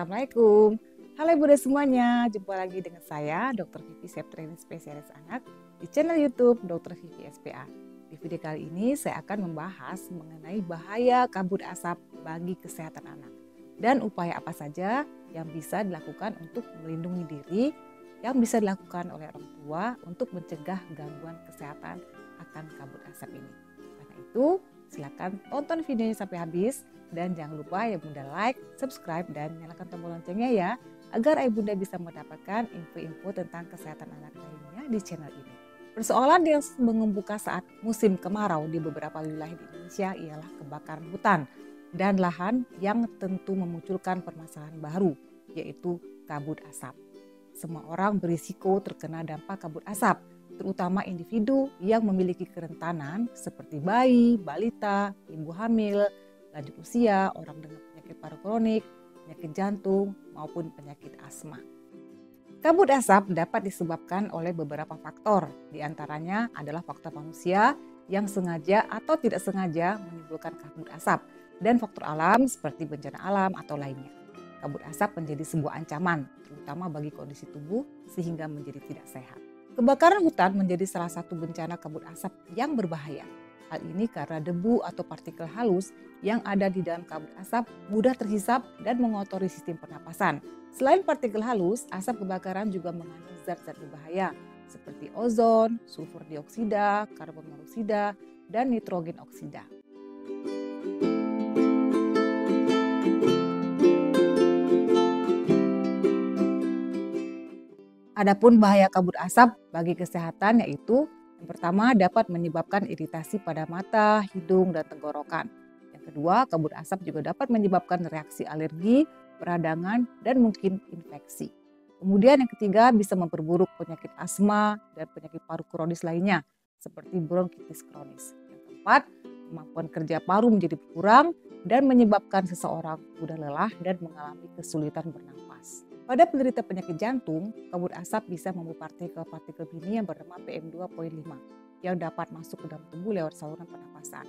Assalamualaikum. Halo Bunda semuanya, jumpa lagi dengan saya Dr. Vivi Septriani Spesialis Anak di channel YouTube Dr. Vivi SPA. Di video kali ini saya akan membahas mengenai bahaya kabut asap bagi kesehatan anak dan upaya apa saja yang bisa dilakukan untuk melindungi diri yang bisa dilakukan oleh orang tua untuk mencegah gangguan kesehatan akan kabut asap ini. Karena itu, silakan tonton videonya sampai habis dan jangan lupa ya Bunda like, subscribe dan nyalakan tombol loncengnya ya agar Ayah Bunda bisa mendapatkan info-info tentang kesehatan anak lainnya di channel ini. Persoalan yang mengembuka saat musim kemarau di beberapa wilayah di Indonesia ialah kebakaran hutan dan lahan yang tentu memunculkan permasalahan baru, yaitu kabut asap. Semua orang berisiko terkena dampak kabut asap, terutama individu yang memiliki kerentanan seperti bayi, balita, ibu hamil, lanjut usia, orang dengan penyakit paru kronik, penyakit jantung, maupun penyakit asma. Kabut asap dapat disebabkan oleh beberapa faktor, diantaranya adalah faktor manusia yang sengaja atau tidak sengaja menimbulkan kabut asap, dan faktor alam seperti bencana alam atau lainnya. Kabut asap menjadi sebuah ancaman, terutama bagi kondisi tubuh sehingga menjadi tidak sehat. Kebakaran hutan menjadi salah satu bencana kabut asap yang berbahaya. Hal ini karena debu atau partikel halus yang ada di dalam kabut asap mudah terhisap dan mengotori sistem pernapasan. Selain partikel halus, asap kebakaran juga mengandung zat-zat berbahaya seperti ozon, sulfur dioksida, karbon monoksida, dan nitrogen oksida. Adapun bahaya kabut asap bagi kesehatan yaitu yang pertama dapat menyebabkan iritasi pada mata, hidung, dan tenggorokan. Yang kedua, kabut asap juga dapat menyebabkan reaksi alergi, peradangan, dan mungkin infeksi. Kemudian yang ketiga bisa memperburuk penyakit asma dan penyakit paru kronis lainnya seperti bronkitis kronis. Yang keempat, kemampuan kerja paru menjadi berkurang dan menyebabkan seseorang mudah lelah dan mengalami kesulitan bernafas. Pada penderita penyakit jantung, kabut asap bisa membawa partikel-partikel bumi yang bernama PM2.5 yang dapat masuk ke dalam tubuh lewat saluran pernapasan.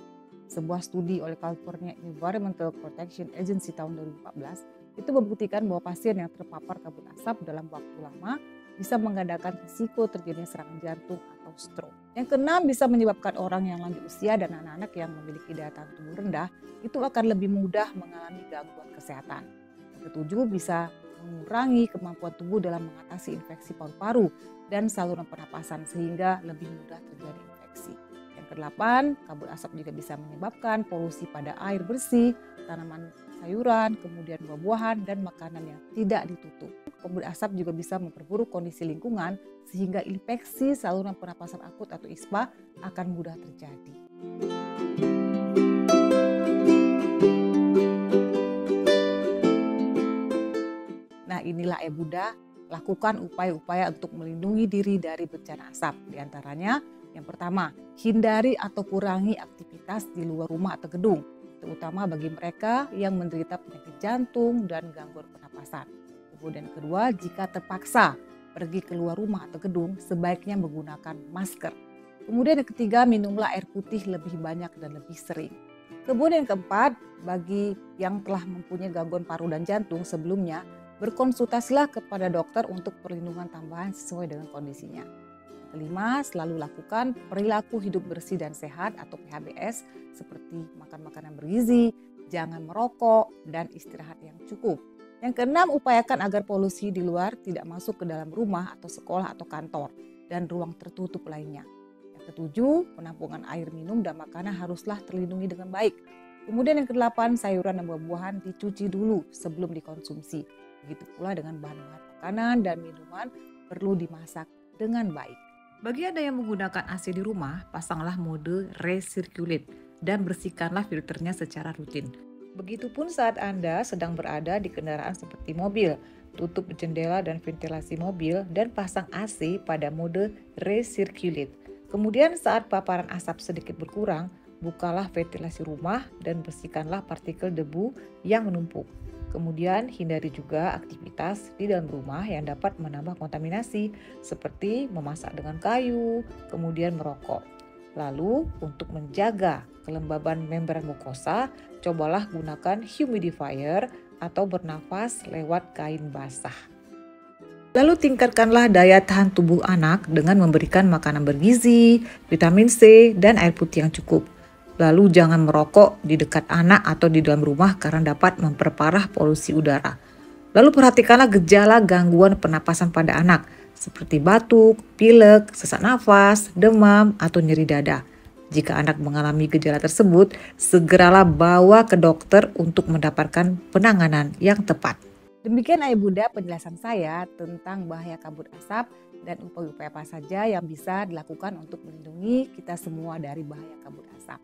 Sebuah studi oleh California Environmental Protection Agency tahun 2014 itu membuktikan bahwa pasien yang terpapar kabut asap dalam waktu lama bisa menggandakan risiko terjadinya serangan jantung atau stroke. Yang keenam bisa menyebabkan orang yang lanjut usia dan anak-anak yang memiliki daya tahan tubuh rendah itu akan lebih mudah mengalami gangguan kesehatan. Yang ketujuh bisa mengurangi kemampuan tubuh dalam mengatasi infeksi paru-paru dan saluran pernapasan sehingga lebih mudah terjadi infeksi. Yang kedelapan, kabut asap juga bisa menyebabkan polusi pada air bersih, tanaman sayuran, kemudian buah-buahan dan makanan yang tidak ditutup. Kabut asap juga bisa memperburuk kondisi lingkungan sehingga infeksi saluran pernapasan akut atau ISPA akan mudah terjadi. Nah, inilah Bunda, lakukan upaya-upaya untuk melindungi diri dari bencana asap. Di antaranya, yang pertama, hindari atau kurangi aktivitas di luar rumah atau gedung, terutama bagi mereka yang menderita penyakit jantung dan gangguan pernapasan. Kemudian kedua, jika terpaksa pergi keluar rumah atau gedung, sebaiknya menggunakan masker. Kemudian yang ketiga, minumlah air putih lebih banyak dan lebih sering. Kemudian yang keempat, bagi yang telah mempunyai gangguan paru dan jantung sebelumnya, berkonsultasilah kepada dokter untuk perlindungan tambahan sesuai dengan kondisinya. Kelima, selalu lakukan perilaku hidup bersih dan sehat atau PHBS seperti makan makanan bergizi, jangan merokok, dan istirahat yang cukup. Yang keenam, upayakan agar polusi di luar tidak masuk ke dalam rumah atau sekolah atau kantor dan ruang tertutup lainnya. Yang ketujuh, penampungan air minum dan makanan haruslah terlindungi dengan baik. Kemudian yang kedelapan, sayuran dan buah-buahan dicuci dulu sebelum dikonsumsi. Begitu pula dengan bahan-bahan makanan dan minuman perlu dimasak dengan baik. Bagi Anda yang menggunakan AC di rumah, pasanglah mode recirculate dan bersihkanlah filternya secara rutin. Begitupun saat Anda sedang berada di kendaraan seperti mobil, tutup jendela dan ventilasi mobil dan pasang AC pada mode recirculate. Kemudian saat paparan asap sedikit berkurang, bukalah ventilasi rumah dan bersihkanlah partikel debu yang menumpuk. Kemudian hindari juga aktivitas di dalam rumah yang dapat menambah kontaminasi seperti memasak dengan kayu, kemudian merokok. Lalu untuk menjaga kelembaban membran mukosa, cobalah gunakan humidifier atau bernafas lewat kain basah. Lalu tingkatkanlah daya tahan tubuh anak dengan memberikan makanan bergizi, vitamin C, dan air putih yang cukup. Lalu jangan merokok di dekat anak atau di dalam rumah karena dapat memperparah polusi udara. Lalu perhatikanlah gejala gangguan pernapasan pada anak seperti batuk, pilek, sesak nafas, demam, atau nyeri dada. Jika anak mengalami gejala tersebut, segeralah bawa ke dokter untuk mendapatkan penanganan yang tepat. Demikian Ayah Bunda penjelasan saya tentang bahaya kabut asap dan upaya-upaya apa saja yang bisa dilakukan untuk melindungi kita semua dari bahaya kabut asap.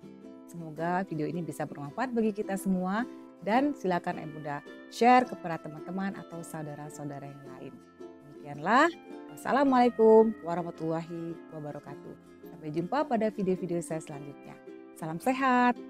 Semoga video ini bisa bermanfaat bagi kita semua dan silakan Ayah Bunda share kepada teman-teman atau saudara-saudara yang lain. Demikianlah, wassalamualaikum warahmatullahi wabarakatuh. Sampai jumpa pada video-video saya selanjutnya. Salam sehat.